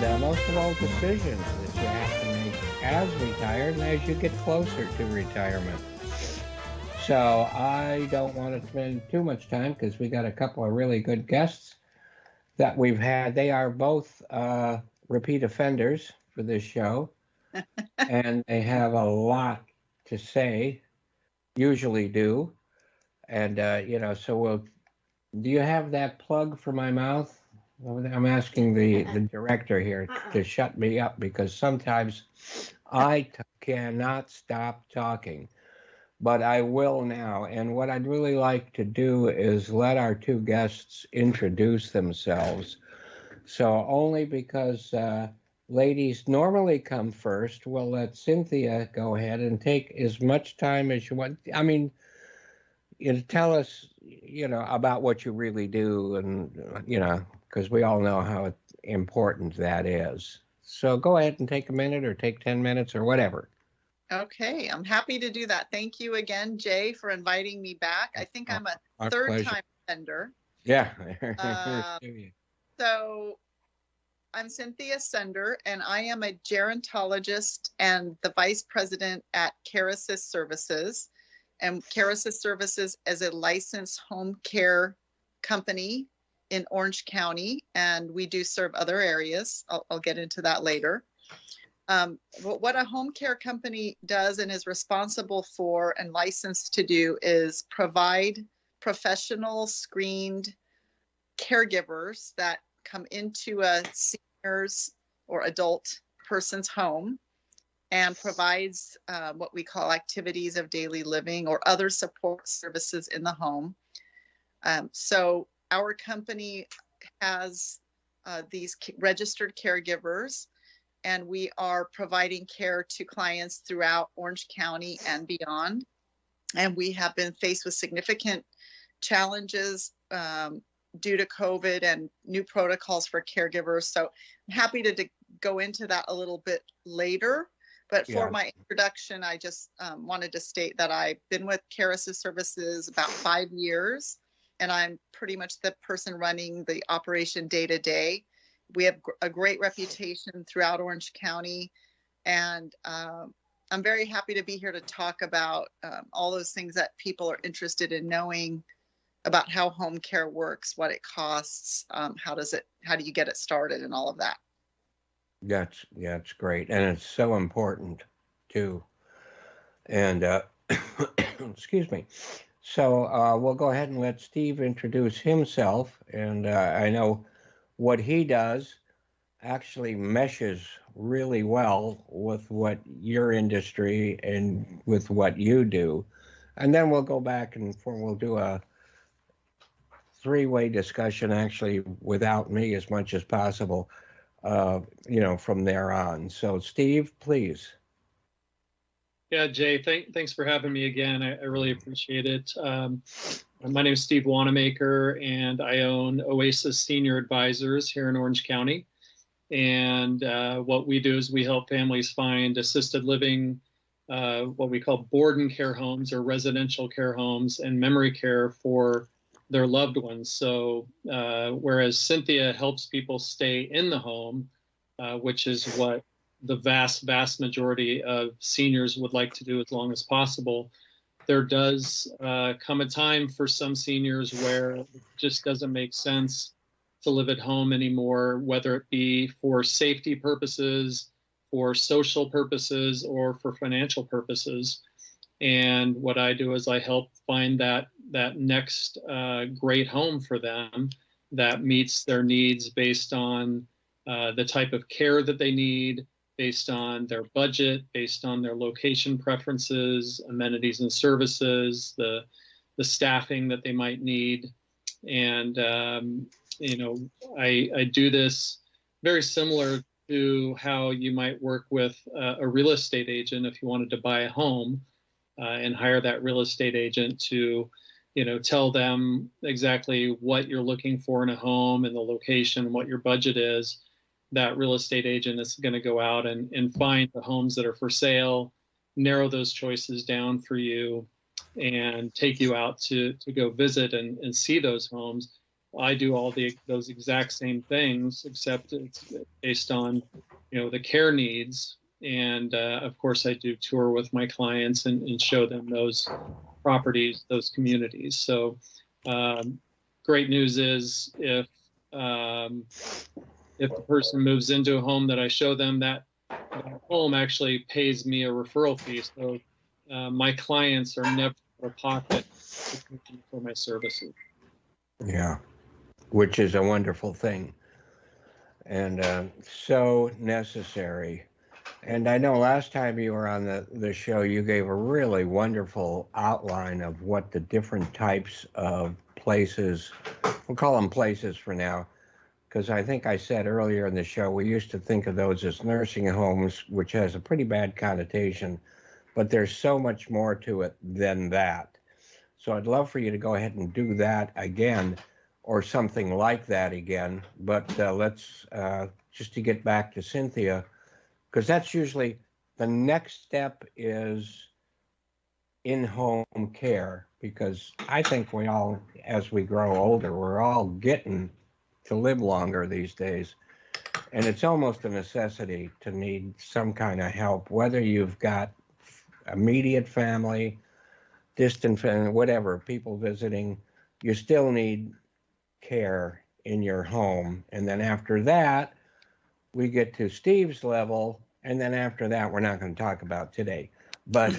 and most of all, decisions that you have to make as retired and as you get closer to retirement. So I don't want to spend too much time because we got a couple of really good guests that we've had. They are both repeat offenders for this show, and they have a lot to say, usually do. And, so do you have that plug for my mouth? I'm asking the director here to shut me up because sometimes cannot stop talking, but I will now. And what I'd really like to do is let our two guests introduce themselves. So only because ladies normally come first, we'll let Cynthia go ahead and take as much time as you want. I mean, tell us, about what you really do, and because we all know how important that is. So go ahead and take a minute, or take 10 minutes, or whatever. Okay, I'm happy to do that. Thank you again, Jay, for inviting me back. I think I'm a Our third pleasure. time offender. Yeah. So I'm Cynthia Sender, and I am a gerontologist and the vice president at Care Assist Services. And Care Assist Services is a licensed home care company in Orange County, and we do serve other areas. I'll get into that later. But what a home care company does and is responsible for and licensed to do is provide professional screened caregivers that come into a senior's or adult person's home and provides what we call activities of daily living or other support services in the home. So our company has these registered caregivers, and we are providing care to clients throughout Orange County and beyond. And we have been faced with significant challenges due to COVID and new protocols for caregivers. So I'm happy to go into that a little bit later. But for my introduction, I just wanted to state that I've been with Care Assist Services about 5 years, and I'm pretty much the person running the operation day to day. We have a great reputation throughout Orange County, and I'm very happy to be here to talk about all those things that people are interested in knowing about how home care works, what it costs, how do you get it started, and all of that. That's great, and it's so important too. And excuse me. So we'll go ahead and let Steve introduce himself, and I know what he does actually meshes really well with what your industry and with what you do. And then we'll go back and we'll do a three-way discussion, actually without me as much as possible, from there on. So Steve, please. Yeah, Jay, thanks for having me again. I really appreciate it. My name is Steve Wanamaker, and I own Oasis Senior Advisors here in Orange County. And what we do is we help families find assisted living, what we call board and care homes or residential care homes, and memory care for their loved ones. So whereas Cynthia helps people stay in the home, which is what the vast majority of seniors would like to do as long as possible, there does come a time for some seniors where it just doesn't make sense to live at home anymore, whether it be for safety purposes, for social purposes, or for financial purposes. And what I do is I help find that next great home for them that meets their needs based on the type of care that they need, based on their budget, based on their location preferences, amenities and services, the staffing that they might need. And, I do this very similar to how you might work with a real estate agent if you wanted to buy a home and hire that real estate agent to, tell them exactly what you're looking for in a home and the location, what your budget is. That real estate agent is going to go out and find the homes that are for sale, narrow those choices down for you, and take you out to go visit and see those homes. I do all those exact same things, except it's based on, the care needs. And of course, I do tour with my clients and show them those properties, those communities. So great news is if the person moves into a home that I show them, that home actually pays me a referral fee. So my clients are never out of pocket for my services. Yeah, which is a wonderful thing and so necessary. And I know last time you were on the show, you gave a really wonderful outline of what the different types of places, we'll call them places for now, because I think I said earlier in the show, we used to think of those as nursing homes, which has a pretty bad connotation, but there's so much more to it than that. So I'd love for you to go ahead and do that again, or something like that again. But let's, just to get back to Cynthia, because that's usually the next step is in-home care, because I think we all, as we grow older, we're all getting to live longer these days. And it's almost a necessity to need some kind of help, whether you've got immediate family, distant family, whatever, people visiting, you still need care in your home. And then after that, we get to Steve's level. And then after that, we're not going to talk about today. But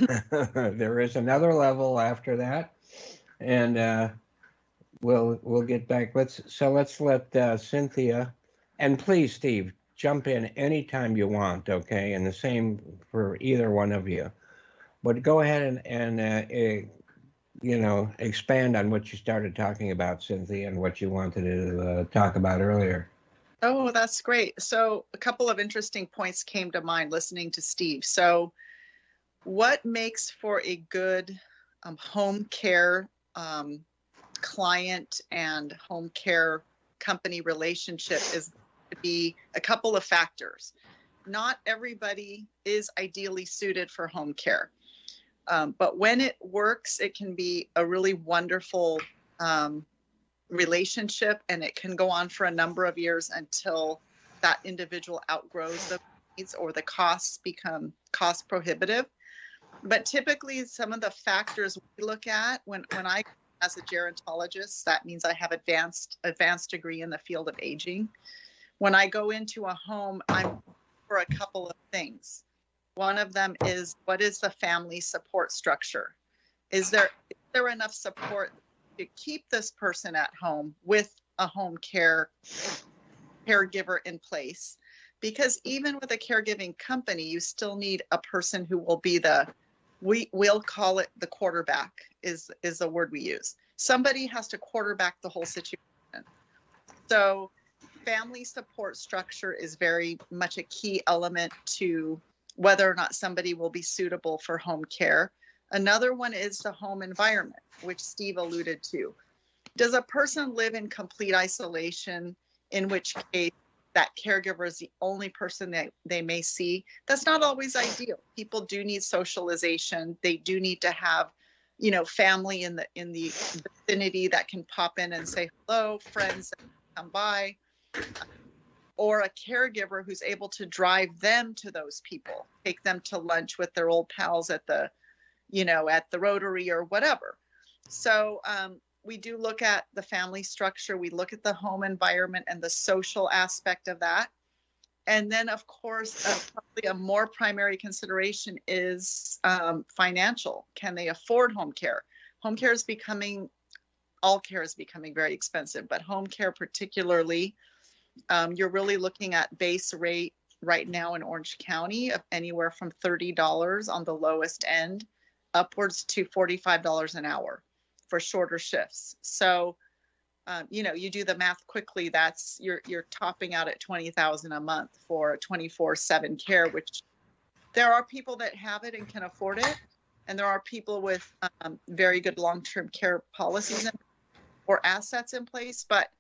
there is another level after that. And we'll get back. Let's let Cynthia, and please, Steve, jump in anytime you want, okay? And the same for either one of you. But go ahead and expand on what you started talking about, Cynthia, and what you wanted to talk about earlier. Oh, that's great. So a couple of interesting points came to mind listening to Steve. So what makes for a good home care client and home care company relationship is to be a couple of factors. Not everybody is ideally suited for home care. But when it works, it can be a really wonderful relationship, and it can go on for a number of years until that individual outgrows the needs or the costs become cost prohibitive. But typically, some of the factors we look at when I, as a gerontologist, that means I have advanced degree in the field of aging. When I go into a home, I'm for a couple of things. One of them is, what is the family support structure? Is there enough support to keep this person at home with a home caregiver in place? Because even with a caregiving company, you still need a person who will be we'll call it the quarterback is the word we use. Somebody has to quarterback the whole situation. So family support structure is very much a key element to whether or not somebody will be suitable for home care. Another one is the home environment, which Steve alluded to. Does a person live in complete isolation, in which case that caregiver is the only person that they may see? That's not always ideal. People do need socialization. They do need to have, family in the vicinity that can pop in and say hello, friends that come by, or a caregiver who's able to drive them to those people, take them to lunch with their old pals at the Rotary or whatever. So we do look at the family structure. We look at the home environment and the social aspect of that. And then, of course, probably a more primary consideration is financial. Can they afford home care? Home care is becoming, all care is becoming very expensive, but home care particularly, you're really looking at base rate right now in Orange County of anywhere from $30 on the lowest end, upwards to $45 an hour for shorter shifts. So, you do the math quickly. That's you're topping out at $20,000 a month for 24/7 care, which there are people that have it and can afford it, and there are people with very good long-term care policies or assets in place. But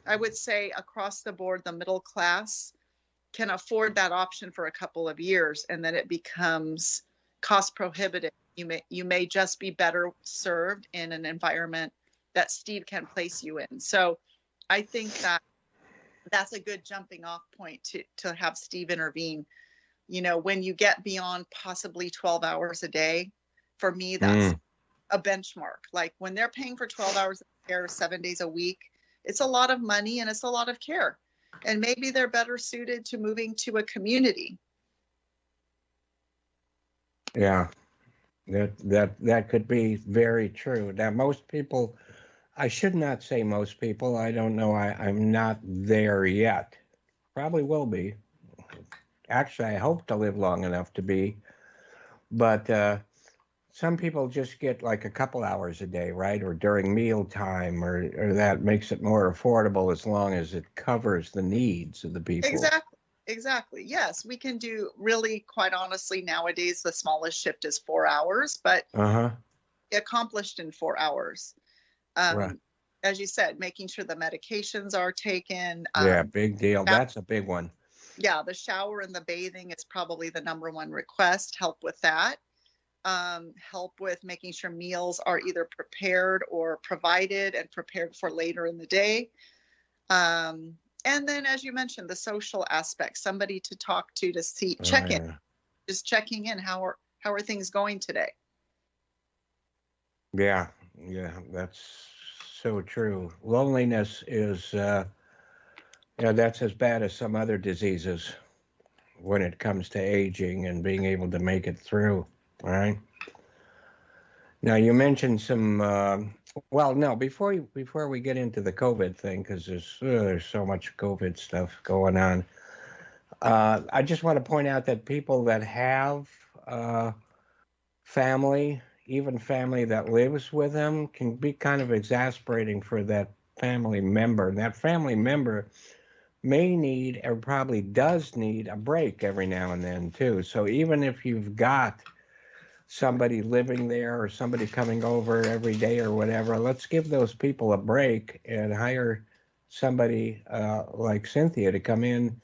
I would say across the board, the middle class can afford that option for a couple of years, and then it becomes cost prohibitive. You may just be better served in an environment that Steve can place you in. So I think that that's a good jumping off point to have Steve intervene. You know, when you get beyond possibly 12 hours a day, for me, that's a benchmark. Like when they're paying for 12 hours of care 7 days a week, it's a lot of money and it's a lot of care. And maybe they're better suited to moving to a community. Yeah, that could be very true. Now, most people, I should not say most people. I don't know. I'm not there yet. Probably will be. Actually, I hope to live long enough to be. But some people just get like a couple hours a day, right? Or during mealtime, or that makes it more affordable as long as it covers the needs of the people. Exactly. Yes, we can do, really, quite honestly, nowadays, the smallest shift is 4 hours, but accomplished in 4 hours. Right. As you said, making sure the medications are taken. Yeah, big deal. That's a big one. Yeah, the shower and the bathing is probably the number one request. Help with that. Help with making sure meals are either prepared or provided and prepared for later in the day. And then, as you mentioned, the social aspect, somebody to talk to see, check in, just checking in. How are things going today? Yeah, that's so true. Loneliness is, that's as bad as some other diseases when it comes to aging and being able to make it through. All right. Now you mentioned some. Well, no. Before we get into the COVID thing, because there's so much COVID stuff going on. I just want to point out that people that have family, even family that lives with them, can be kind of exasperating for that family member. And that family member may need, or probably does need, a break every now and then too. So even if you've got somebody living there or somebody coming over every day or whatever, let's give those people a break and hire somebody like Cynthia to come in.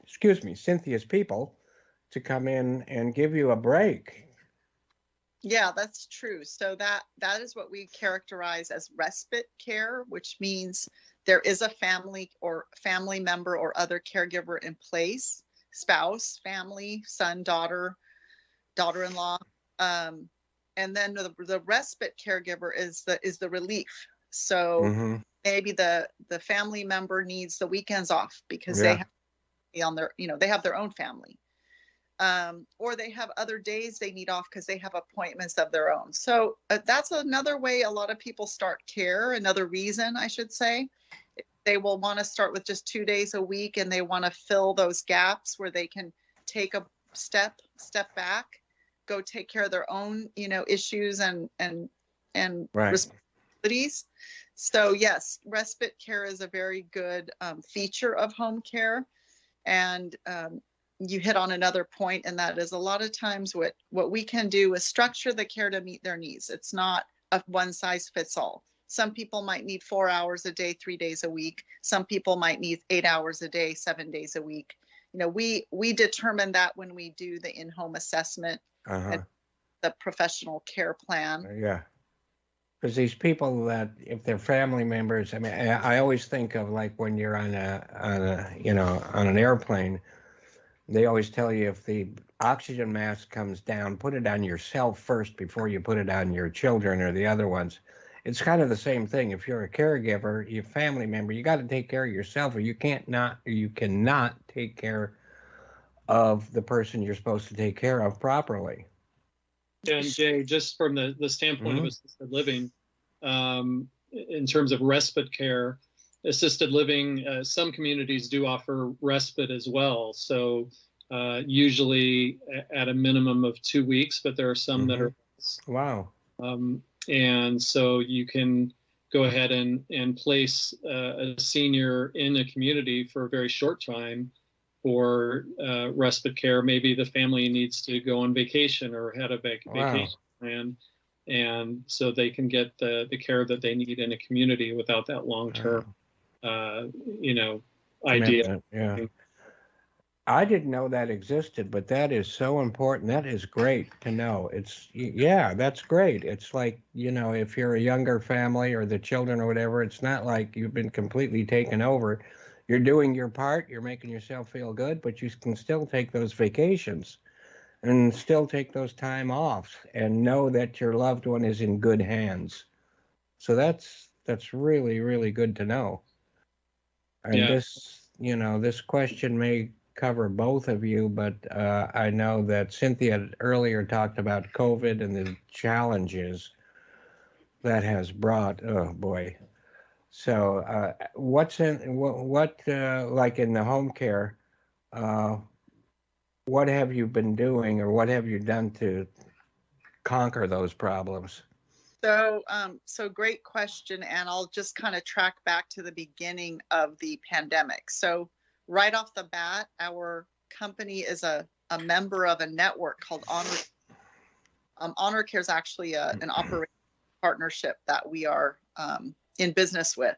Excuse me, Cynthia's people to come in and give you a break. Yeah, that's true. So that is what we characterize as respite care, which means there is a family or family member or other caregiver in place, spouse, family, son, daughter, daughter-in-law. And then the respite caregiver is the relief. So maybe the family member needs the weekends off because they have to be on their, they have their own family. Or they have other days they need off because they have appointments of their own. So that's another way a lot of people start care. Another reason, I should say, they will want to start with just 2 days a week, and they want to fill those gaps where they can take a step back, go take care of their own, issues and responsibilities. So yes, respite care is a very good feature of home care. And you hit on another point, and that is a lot of times what we can do is structure the care to meet their needs. It's not a one size fits all. Some people might need 4 hours a day, 3 days a week. Some people might need 8 hours a day, 7 days a week. We determine that when we do the in-home assessment and the professional care plan. Yeah. Because these people that, if they're family members, I mean, I always think of like when you're on an airplane, they always tell you if the oxygen mask comes down, put it on yourself first before you put it on your children or the other ones. It's kind of the same thing. If you're a caregiver, your family member, you got to take care of yourself, or you cannot take care of the person you're supposed to take care of properly. And Jay, just from the standpoint of assisted living, in terms of respite care, assisted living, some communities do offer respite as well. So usually at a minimum of 2 weeks, but there are some that are less. Wow. And so you can go ahead and place a senior in a community for a very short time for respite care. Maybe the family needs to go on vacation or had a vacation plan, and so they can get the care that they need in a community without that long-term idea. Yeah. I didn't know that existed, but that is so important. That is great to know. Yeah, that's great. It's like, if you're a younger family or the children or whatever, it's not like you've been completely taken over. You're doing your part, you're making yourself feel good, but you can still take those vacations and still take those time off and know that your loved one is in good hands. So that's really, really good to know. And Yeah. this question may cover both of you, but I know that Cynthia earlier talked about COVID and the challenges that has brought. Oh boy. So like in the home care, uh, what have you been doing or what have you done to conquer those problems? So great question, and I'll just kind of track back to the beginning of the pandemic. So right off the bat, our company is a member of a network called Honor. Honor Care is actually an operating partnership that we are in business with.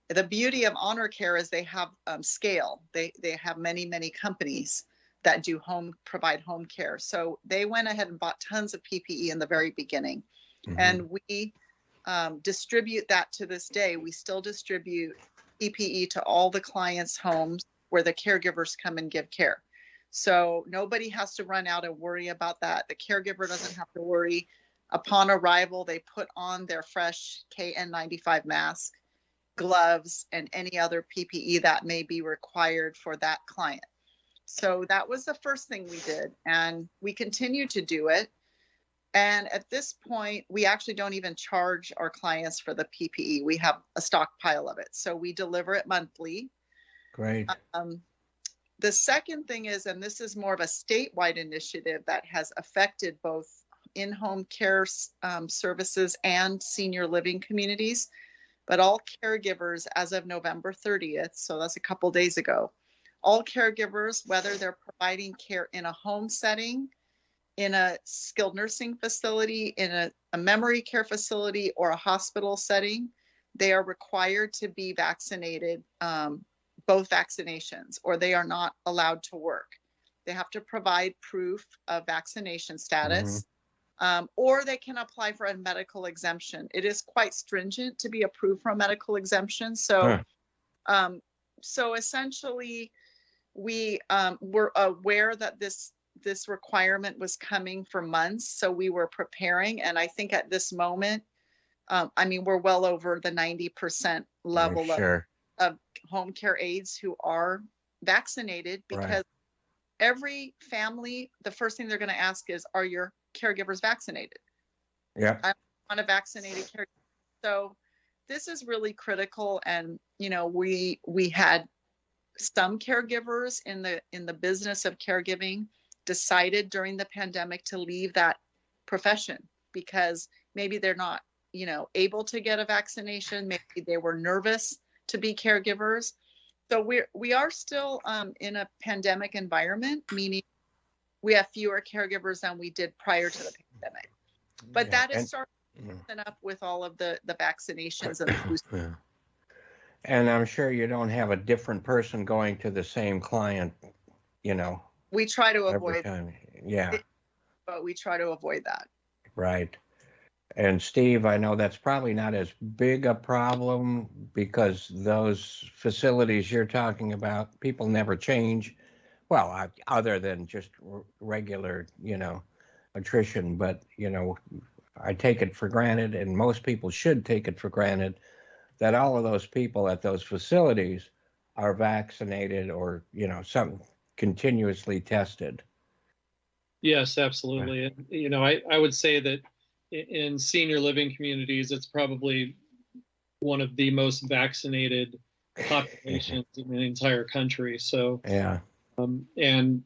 The beauty of Honor Care is they have scale. They have many companies that provide home care. So they went ahead and bought tons of PPE in the very beginning. Mm-hmm. And we distribute that to this day. We still distribute PPE to all the clients' homes where the caregivers come and give care. So nobody has to run out and worry about that. The caregiver doesn't have to worry. Upon arrival, they put on their fresh KN95 mask, gloves, and any other PPE that may be required for that client. So that was the first thing we did, and we continue to do it. And at this point, we actually don't even charge our clients for the PPE. We have a stockpile of it. So we deliver it monthly. Great. The second thing is, and this is more of a statewide initiative that has affected both in-home care services and senior living communities, but all caregivers as of November 30th, so that's a couple days ago, all caregivers, whether they're providing care in a home setting, in a skilled nursing facility, in a memory care facility, or a hospital setting, they are required to be vaccinated, both vaccinations, or they are not allowed to work. They have to provide proof of vaccination status, or they can apply for a medical exemption. It is quite stringent to be approved for a medical exemption. So, so essentially, we were aware that this requirement was coming for months, so we were preparing. And I think at this moment, we're well over the 90% level of home care aides who are vaccinated, because every family, the first thing they're going to ask is, are your caregivers vaccinated? Yeah. I want a vaccinated caregiver. So this is really critical. And, we had some caregivers in the business of caregiving decided during the pandemic to leave that profession because maybe they're not, able to get a vaccination. Maybe they were nervous to be caregivers. So we are still in a pandemic environment, meaning we have fewer caregivers than we did prior to the pandemic. But that is starting up with all of the vaccinations and the boosters. And I'm sure you don't have a different person going to the same client, We try to every avoid, time. Yeah. but we try to avoid that. Right. And Steve, I know that's probably not as big a problem because those facilities you're talking about, people never change. Well, other than just regular, attrition. But, I take it for granted, and most people should take it for granted, that all of those people at those facilities are vaccinated or, some continuously tested. Yes, absolutely. And, I would say that in senior living communities, it's probably one of the most vaccinated populations in the entire country. So, yeah. And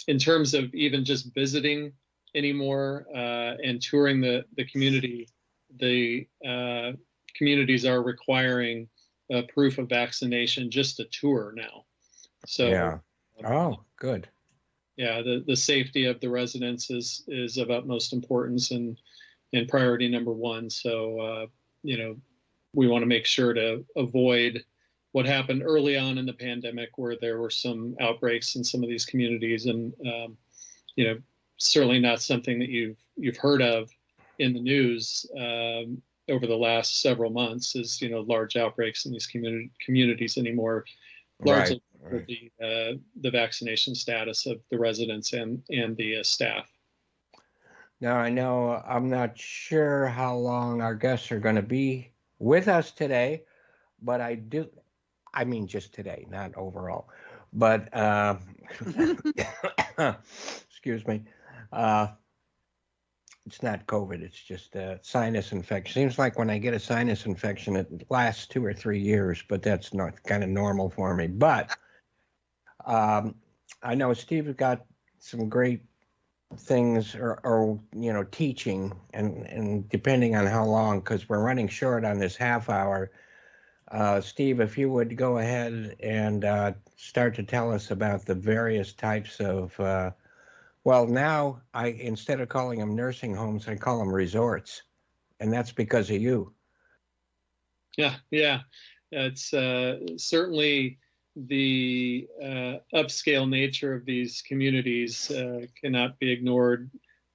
in terms of even just visiting anymore and touring the community, the communities are requiring proof of vaccination just to tour now. So, yeah. Oh, good. Yeah, the safety of the residents is of utmost importance and priority number one. So, we want to make sure to avoid what happened early on in the pandemic, where there were some outbreaks in some of these communities, and certainly not something that you've heard of in the news over the last several months, is large outbreaks in these communities anymore, largely Right. for the vaccination status of the residents and the staff. Now, I know I'm not sure how long our guests are going to be with us today, but I mean just today, not overall. But excuse me. Uh, it's not COVID, it's just a sinus infection. Seems like when I get a sinus infection, it lasts 2 or 3 years, but that's not kind of normal for me. But um, I know Steve's got some great things or teaching, and depending on how long, because we're running short on this half hour. Steve, if you would go ahead and start to tell us about the various types of well, now instead of calling them nursing homes, I call them resorts, and that's because of you. Yeah, it's certainly the upscale nature of these communities cannot be ignored.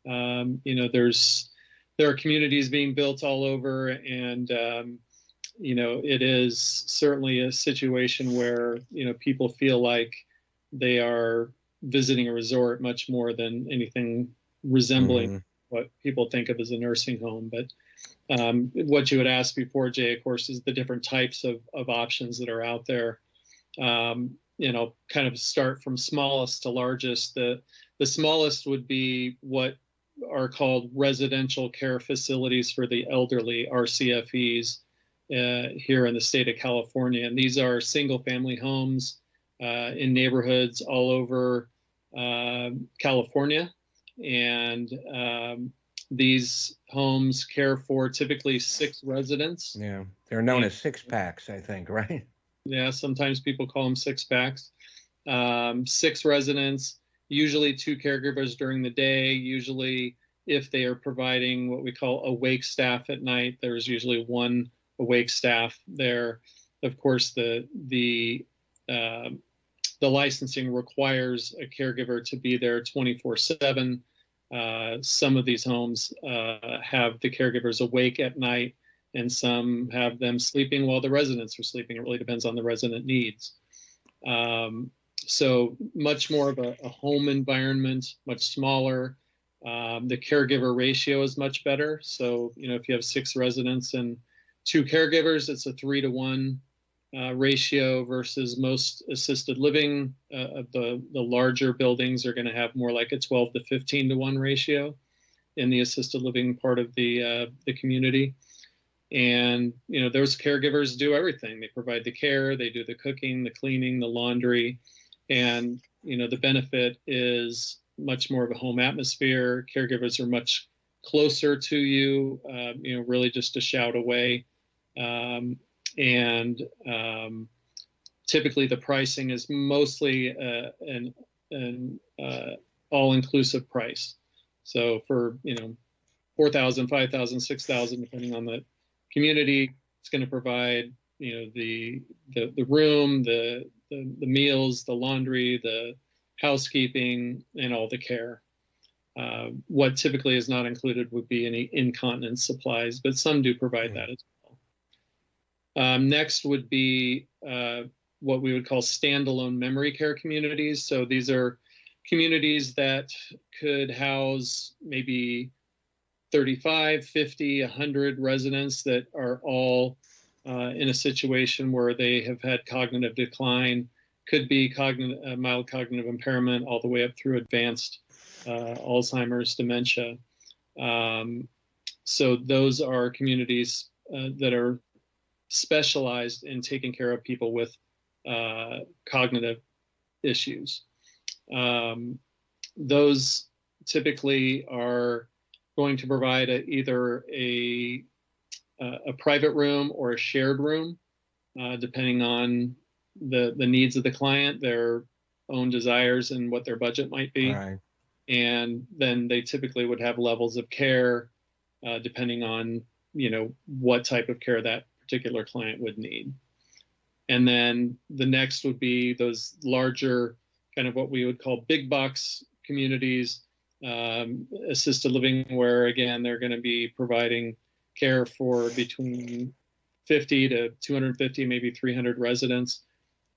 There are communities being built all over, and it is certainly a situation where people feel like they are visiting a resort much more than anything resembling what people think of as a nursing home. But what you had asked before, Jay, of course, is the different types of options that are out there. Kind of start from smallest to largest. The smallest would be what are called residential care facilities for the elderly, RCFEs, here in the state of California. And these are single family homes in neighborhoods all over California. And these homes care for typically 6 residents. Yeah, they're known as 6-packs, I think, right? Yeah, sometimes people call them 6-packs. 6 residents, usually 2 caregivers during the day. Usually, if they are providing what we call awake staff at night, there's usually 1 awake staff there. Of course, the licensing requires a caregiver to be there 24/7. Some of these homes have the caregivers awake at night, and some have them sleeping while the residents are sleeping. It really depends on the resident needs. So much more of a home environment, much smaller. The caregiver ratio is much better. So, if you have 6 residents and 2 caregivers, it's a 3-to-1 ratio, versus most assisted living of the larger buildings are going to have more like a 12 to 15-to-1 ratio in the assisted living part of the community. And those caregivers do everything. They provide the care, they do the cooking, the cleaning, the laundry, and the benefit is much more of a home atmosphere. Caregivers are much closer to you, really just a shout away. And typically the pricing is mostly an all-inclusive price. So for $4,000, $5,000, $6,000, depending on the community, it's going to provide the room, the meals, the laundry, the housekeeping, and all the care. What typically is not included would be any incontinence supplies, but some do provide that as well. Next would be what we would call standalone memory care communities. So these are communities that could house maybe 35, 50, 100 residents that are all in a situation where they have had cognitive decline. Could be mild cognitive impairment all the way up through advanced Alzheimer's, dementia. So those are communities that are specialized in taking care of people with cognitive issues. Those typically are going to provide either a private room or a shared room, depending on the needs of the client, their own desires, and what their budget might be. Right. And then they typically would have levels of care, depending on what type of care that particular client would need. And then the next would be those larger, kind of what we would call big box communities, assisted living, where again, they're going to be providing care for between 50 to 250, maybe 300 residents.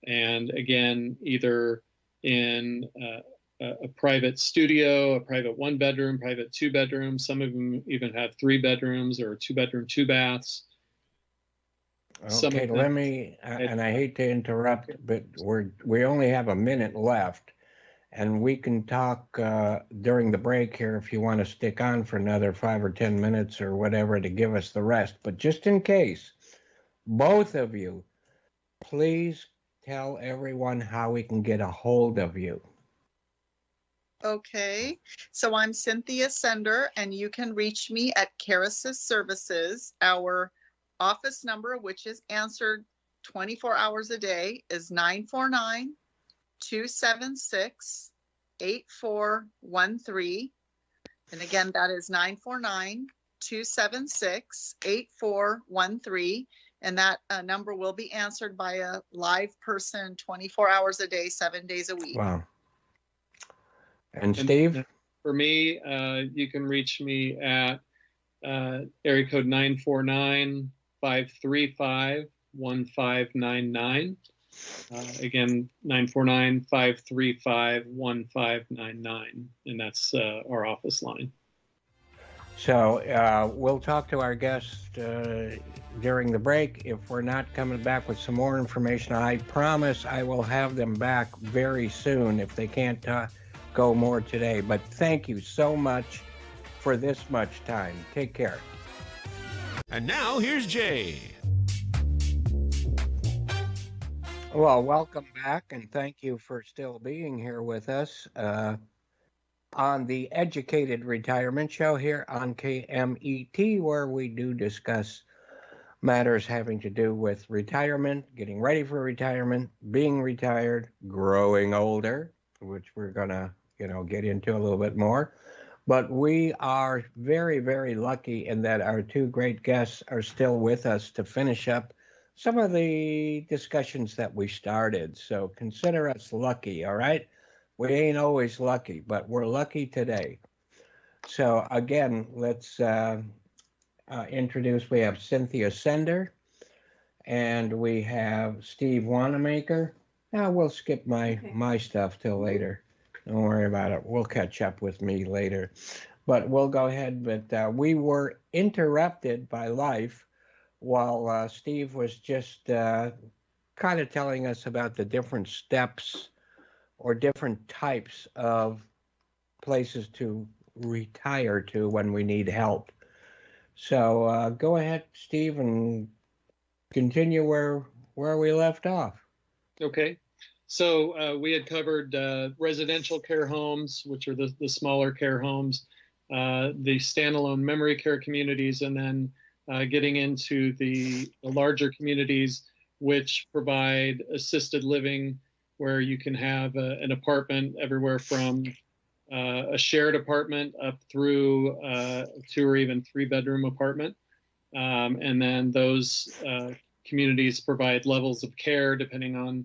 And again, either in a private studio, a private 1-bedroom, private 2-bedroom. Some of them even have 3 bedrooms or 2-bedroom, 2 baths. Okay, let me, and I hate to interrupt, but we only have a minute left, and we can talk during the break here if you want to stick on for another 5 or 10 minutes or whatever to give us the rest. But just in case, both of you, please tell everyone how we can get a hold of you. Okay, so I'm Cynthia Sender, and you can reach me at Care Assist Services. Our office number, which is answered 24 hours a day, is 949-276-8413. And again, that is 949-276-8413. And that number will be answered by a live person 24 hours a day, 7 days a week. Wow. And Steve? For me, you can reach me at area code 949-535-1599. Again, 949-535-1599. And that's our office line. So we'll talk to our guests during the break. If we're not coming back with some more information, I promise I will have them back very soon if they can't go more today. But thank you so much for this much time. Take care. And now here's Jay. Well, welcome back, and thank you for still being here with us on the Educated Retirement Show here on KMET, where we do discuss matters having to do with retirement, getting ready for retirement, being retired, growing older, which we're going to, get into a little bit more. But we are very, very lucky in that our two great guests are still with us to finish up some of the discussions that we started. So consider us lucky, all right? We ain't always lucky, but we're lucky today. So again, let's introduce, we have Cynthia Sender and we have Steve Wanamaker. Now we'll skip my stuff till later. Don't worry about it. We'll catch up with me later. But we'll go ahead. But we were interrupted by life while Steve was just kind of telling us about the different steps or different types of places to retire to when we need help. So go ahead, Steve, and continue where we left off. Okay. So we had covered residential care homes, which are the smaller care homes, the standalone memory care communities, and then getting into the larger communities, which provide assisted living, where you can have an apartment everywhere from a shared apartment up through a 2 or even 3-bedroom apartment. And then those communities provide levels of care depending on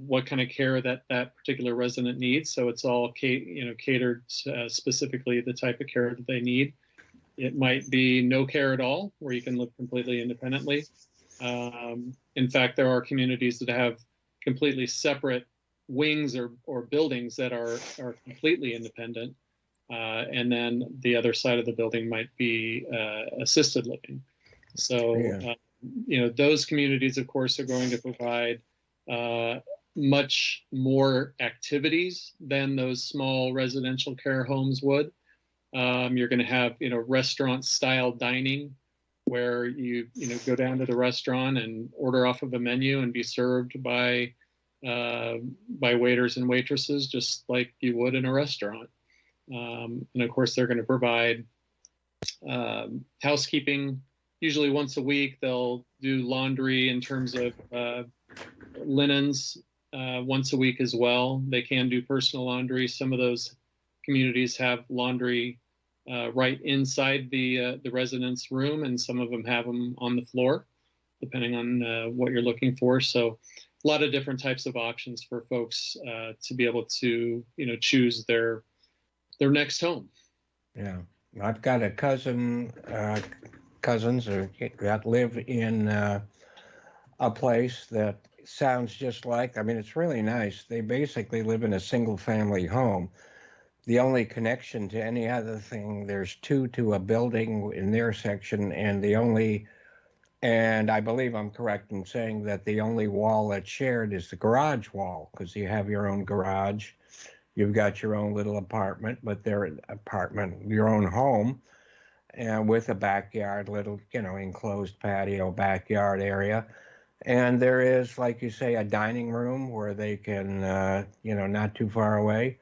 what kind of care that particular resident needs. So it's all catered specifically the type of care that they need. It might be no care at all, where you can live completely independently. In fact, there are communities that have completely separate wings or buildings that are completely independent. And then the other side of the building might be assisted living. So, those communities, of course, are going to provide much more activities than those small residential care homes would. You're going to have, restaurant style dining, where you go down to the restaurant and order off of a menu and be served by waiters and waitresses, just like you would in a restaurant. And of course, they're going to provide housekeeping. Usually once a week, they'll do laundry in terms of linens once a week as well. They can do personal laundry. Some of those communities have laundry right inside the residence room, and some of them have them on the floor. depending on what you're looking for. So a lot of different types of options for folks to be able to, choose their next home. Yeah, I've got a cousins that live in a place that sounds just like. I mean, it's really nice. They basically live in a single-family home. The only connection to any other thing, there's two to a building in their section, and I believe I'm correct in saying that the only wall that's shared is the garage wall, because you have your own garage. You've got your own little apartment, but your own home, and with a backyard, little, enclosed patio, backyard area. And there is, like you say, a dining room where they can, not too far away.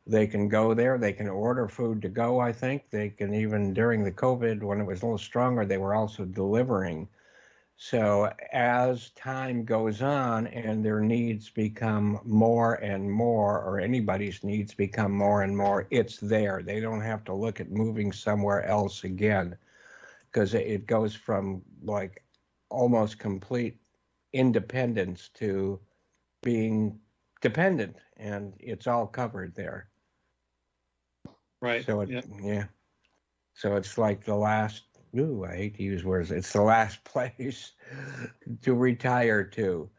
They can go there. They can order food to go, I think. They can even, during the COVID, when it was a little stronger, they were also delivering. So as time goes on and their needs become more and more, or anybody's needs become more and more, it's there. They don't have to look at moving somewhere else again, because it goes from like almost complete independence to being dependent, and it's all covered there. Right. So Yep. Yeah. So it's like the last. Ooh, I hate to use words. It's the last place to retire to.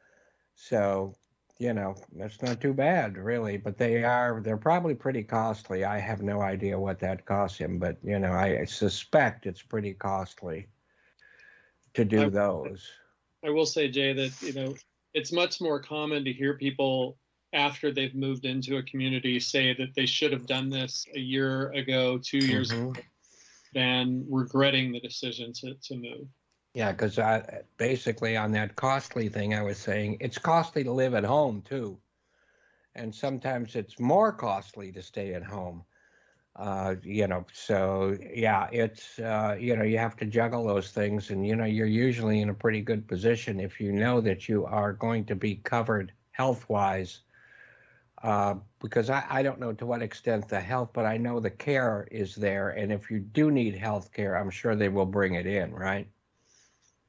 So, that's not too bad, really. But they're probably pretty costly. I have no idea what that costs him, but I suspect it's pretty costly to do those. I will say, Jay, that it's much more common to hear people after they've moved into a community say that they should have done this a year ago, 2 years ago, than regretting the decision to move. Yeah, because basically on that costly thing I was saying, it's costly to live at home too. And sometimes it's more costly to stay at home. So yeah, it's, you have to juggle those things, and, you're usually in a pretty good position if you know that you are going to be covered health-wise. Because I don't know to what extent the health, but I know the care is there. And if you do need health care, I'm sure they will bring it in, right?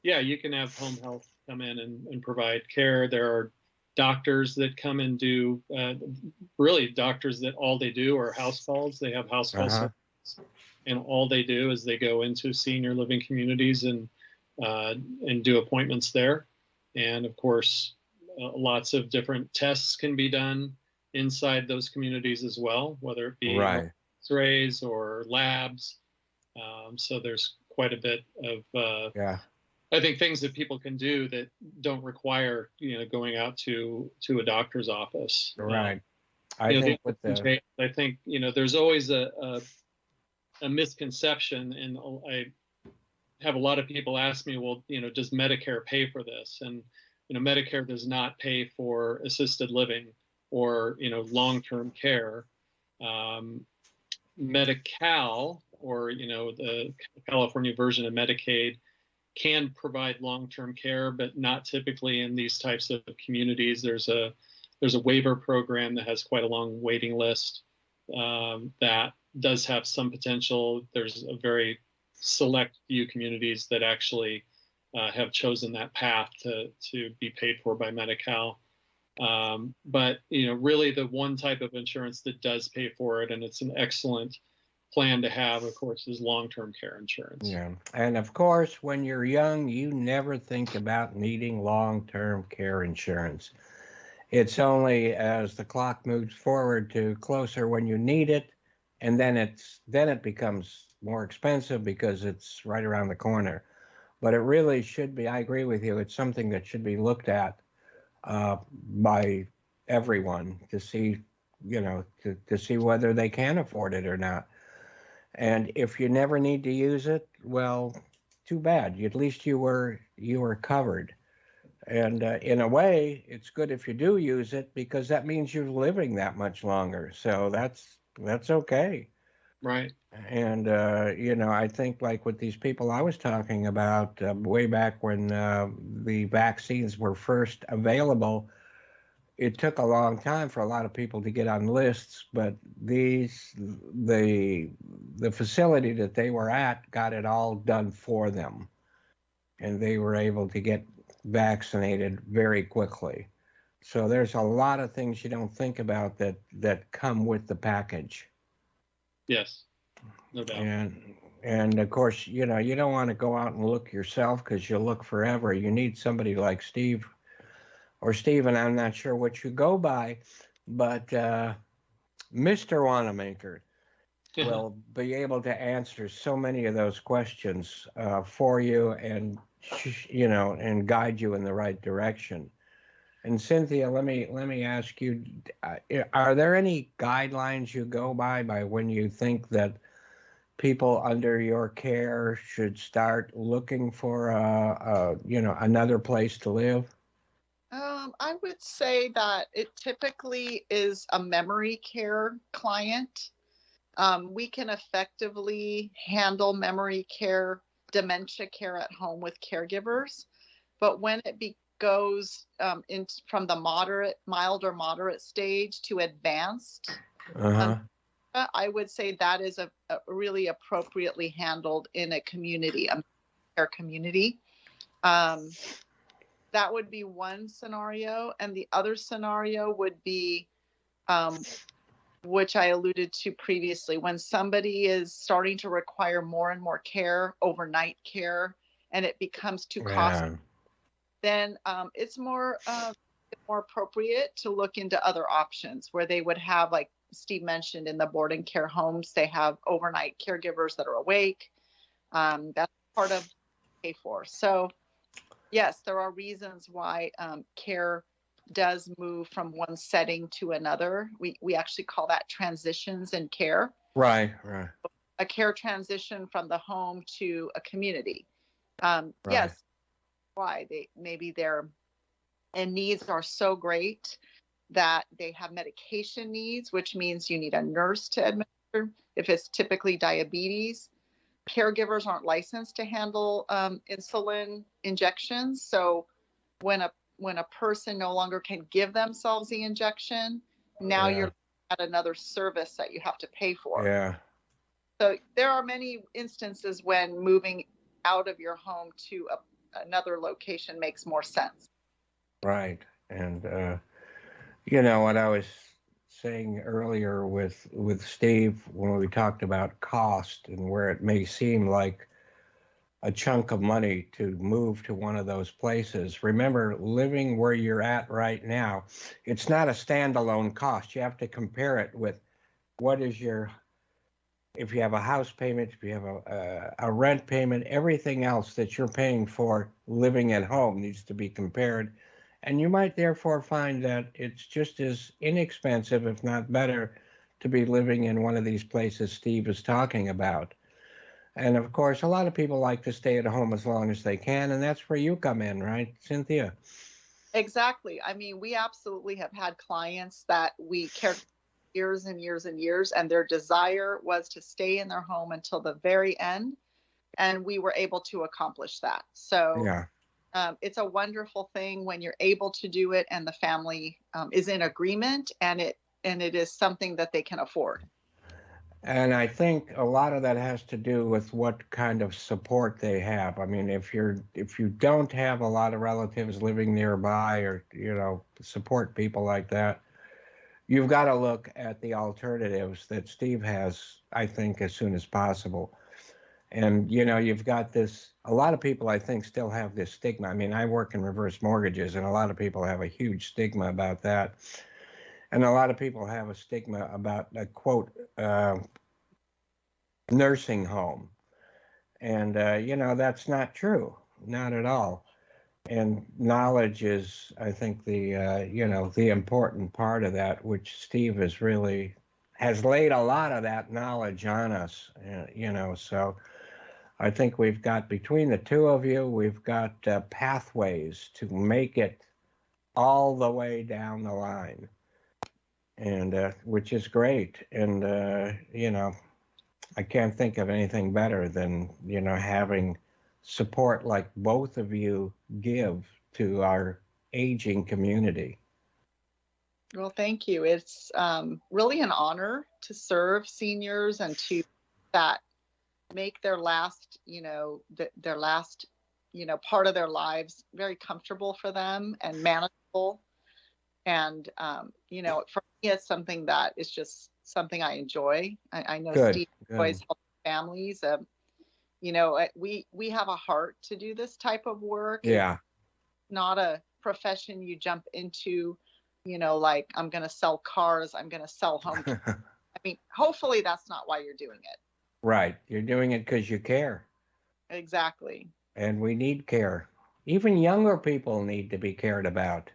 Yeah, you can have home health come in and provide care. There are doctors that come and do, really doctors that all they do are house calls. They have house calls, and all they do is they go into senior living communities and do appointments there. And of course, lots of different tests can be done inside those communities as well, whether it be X-rays or labs. So there's quite a bit of I think things that people can do that don't require going out to a doctor's office. Right. I think there's always a misconception, and I have a lot of people ask me, well, does Medicare pay for this? And Medicare does not pay for assisted living or long-term care. Medi-Cal, or the California version of Medicaid, can provide long-term care, but not typically in these types of communities. There's a waiver program that has quite a long waiting list that does have some potential. There's a very select few communities that actually have chosen that path to be paid for by Medi-Cal. But really the one type of insurance that does pay for it, and it's an excellent plan to have, of course, is long-term care insurance. Yeah. And of course, when you're young, you never think about needing long-term care insurance. It's only as the clock moves forward to closer when you need it, and then it becomes more expensive because it's right around the corner. But it really should be, I agree with you, it's something that should be looked at by everyone to see, to see whether they can afford it or not. And if you never need to use it, well, too bad. At least you were covered. And in a way, it's good if you do use it, because that means you're living that much longer. So that's okay. Right. And I think like with these people I was talking about way back when the vaccines were first available, it took a long time for a lot of people to get on lists, but the facility that they were at got it all done for them. and they were able to get vaccinated very quickly. So there's a lot of things you don't think about that come with the package. Yes, no doubt. And of course, you know, you don't want to go out and look yourself because you'll look forever. You need somebody like Steve or Steven, I'm not sure what you go by, but Mr. Wanamaker will be able to answer so many of those questions for you, and you know, and guide you in the right direction. And Cynthia, let me ask you: are there any guidelines you go by when you think that people under your care should start looking for you know, another place to live? I would say that it typically is a memory care client. We can effectively handle memory care, dementia care at home with caregivers. But when it goes from the mild or moderate stage to advanced, Uh-huh. I would say that is a really appropriately handled in a community, a care community. That would be one scenario. And the other scenario would be, which I alluded to previously, when somebody is starting to require more and more care, overnight care, and it becomes too costly, Yeah. then it's more appropriate to look into other options where they would have, like Steve mentioned, in the boarding care homes, they have overnight caregivers that are awake. That's part of pay for. So yes, there are reasons why care does move from one setting to another. We actually call that transitions in care. Right, right, A care transition from the home to a community. right. Yes, why their needs are so great that they have medication needs, which means you need a nurse to administer. If it's typically diabetes, caregivers aren't licensed to handle insulin injections. So when a person no longer can give themselves the injection, now Yeah. you're at another service that you have to pay for. Yeah. So there are many instances when moving out of your home to another location makes more sense. Right. And you know what I was saying earlier with Steve when we talked about cost and where it may seem like a chunk of money to move to one of those places. Remember, living where you're at right now, it's not a standalone cost. You have to compare it with what is your, if you have a house payment, if you have a rent payment, everything else that you're paying for living at home needs to be compared. And you might therefore find that it's just as inexpensive, if not better, to be living in one of these places Steve is talking about. And of course, a lot of people like to stay at home as long as they can, and that's where you come in, right, Cynthia? Exactly. I mean, we absolutely have had clients that we cared for years and years and years, and their desire was to stay in their home until the very end, and we were able to accomplish that. So Yeah. it's a wonderful thing when you're able to do it, and the family is in agreement, and it is something that they can afford. And I think a lot of that has to do with what kind of support they have. I mean, if you don't have a lot of relatives living nearby or, you know, support people like that, you've got to look at the alternatives that Steve has, I think, as soon as possible. And, you know, you've got this, a lot of people, I think, still have this stigma. I mean, I work in reverse mortgages, and a lot of people have a huge stigma about that. And a lot of people have a stigma about a quote, nursing home. And, you know, that's not true, not at all. And knowledge is, I think, you know, the important part of that, which Steve has laid a lot of that knowledge on us, you know. So I think we've got, between the two of you, we've got pathways to make it all the way down the line, and which is great. And, you know, I can't think of anything better than, you know, having support like both of you give to our aging community. Well, thank you. It's really an honor to serve seniors and to that make their last, their last part of their lives, very comfortable for them and manageable. And, for me, it's something that is just something I enjoy. I know Good, Steve good. always helps families. We have a heart to do this type of work. Yeah. It's not a profession you jump into, like I'm going to sell cars, I'm going to sell home. I mean, hopefully that's not why you're doing it. Right. You're doing it because you care. Exactly. And we need care. Even younger people need to be cared about.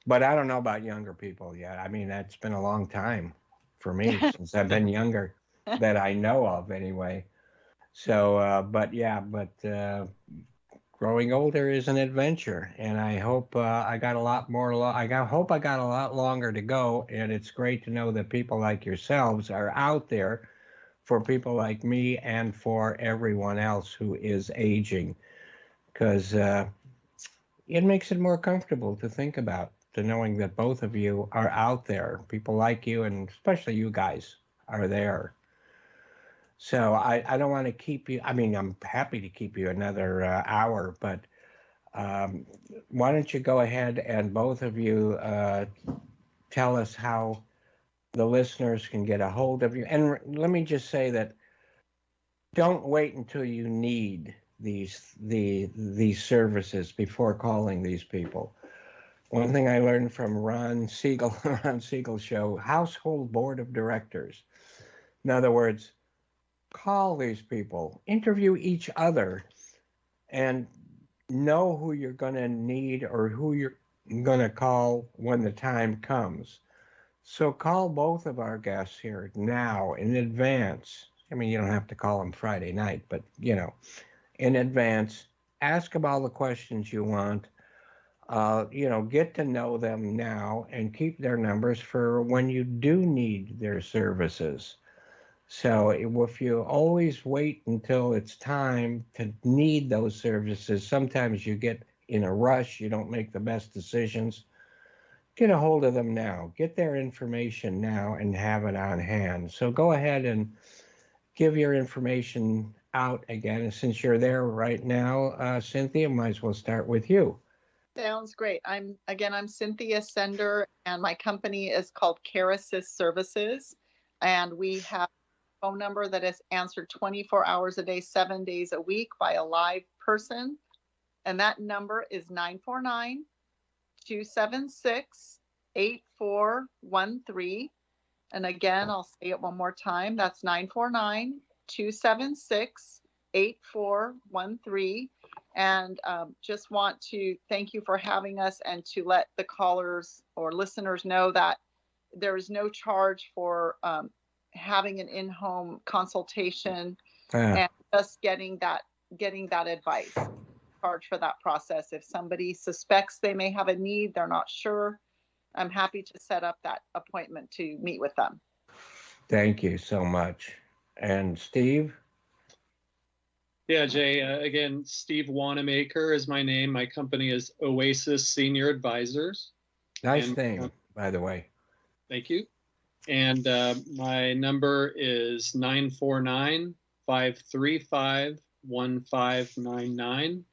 But I don't know about younger people yet. I mean, that's been a long time for me since I've been younger, that I know of anyway. So, growing older is an adventure, and I hope I got a lot more. Hope I got a lot longer to go, and it's great to know that people like yourselves are out there for people like me and for everyone else who is aging, because it makes it more comfortable to think about, to knowing that both of you are out there. People like you, and especially you guys, are there. So I don't want to keep you. I mean, I'm happy to keep you another hour, but um, why don't you go ahead and both of you tell us how the listeners can get a hold of you? And let me just say that don't wait until you need these services before calling these people. One thing I learned from Ron Siegel's show, Household Board of Directors. In other words, call these people, interview each other, and know who you're going to need or who you're going to call when the time comes. So call both of our guests here now in advance. I mean, you don't have to call them Friday night, but, in advance, ask them all the questions you want. Get to know them now and keep their numbers for when you do need their services. So if you always wait until it's time to need those services, sometimes you get in a rush, you don't make the best decisions. Get a hold of them now. Get their information now and have it on hand. So go ahead and give your information out again. And since you're there right now, Cynthia, might as well start with you. Sounds great. I'm Cynthia Sender, and my company is called Care Assist Services. And we have a phone number that is answered 24 hours a day, 7 days a week by a live person. And that number is 949-276-8413. And again, I'll say it one more time. That's 949-276-8413. And just want to thank you for having us, and to let the callers or listeners know that there is no charge for having an in-home consultation and just getting that advice. Charge for that process. If somebody suspects they may have a need, they're not sure, I'm happy to set up that appointment to meet with them. Thank you so much. And Steve? Yeah, Jay, again, Steve Wanamaker is my name. My company is Oasis Senior Advisors. Nice name, by the way. Thank you. And my number is 949-535-1599.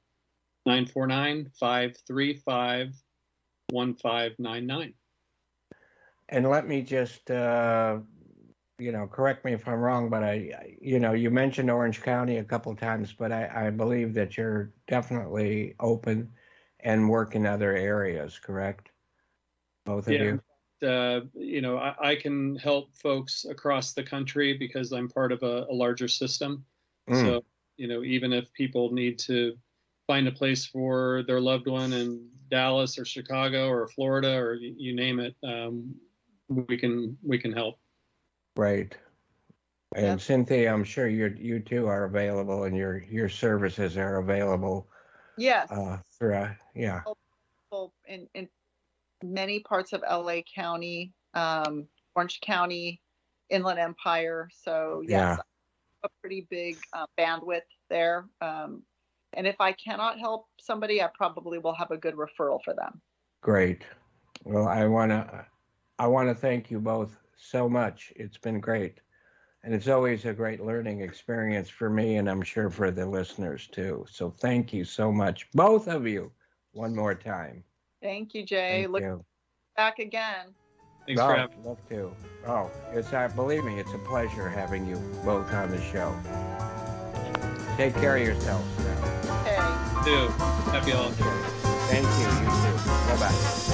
949-535-1599. And let me just, correct me if I'm wrong, but you mentioned Orange County a couple of times, but I believe that you're definitely open and work in other areas, correct? Both of you? I can help folks across the country because I'm part of a larger system. So, even if people need to find a place for their loved one in Dallas or Chicago or Florida or you name it, we can help. Right. And Yep. Cynthia, I'm sure you too are available, and your services are available. Yes. Yeah. In many parts of LA County, Orange County, Inland Empire. So yes, Yeah. a pretty big bandwidth there. And if I cannot help somebody, I probably will have a good referral for them. Great. Well, I want to thank you both so much. It's been great. And it's always a great learning experience for me, and I'm sure for the listeners too. So thank you so much, both of you, one more time. Thank you, Jay. Thank Look you. back again. Thanks for having me. Love to. Oh, believe me, it's a pleasure having you both on the show. Take care of yourselves now. Okay. Do. Happy holidays. Thank you. You too. Bye-bye.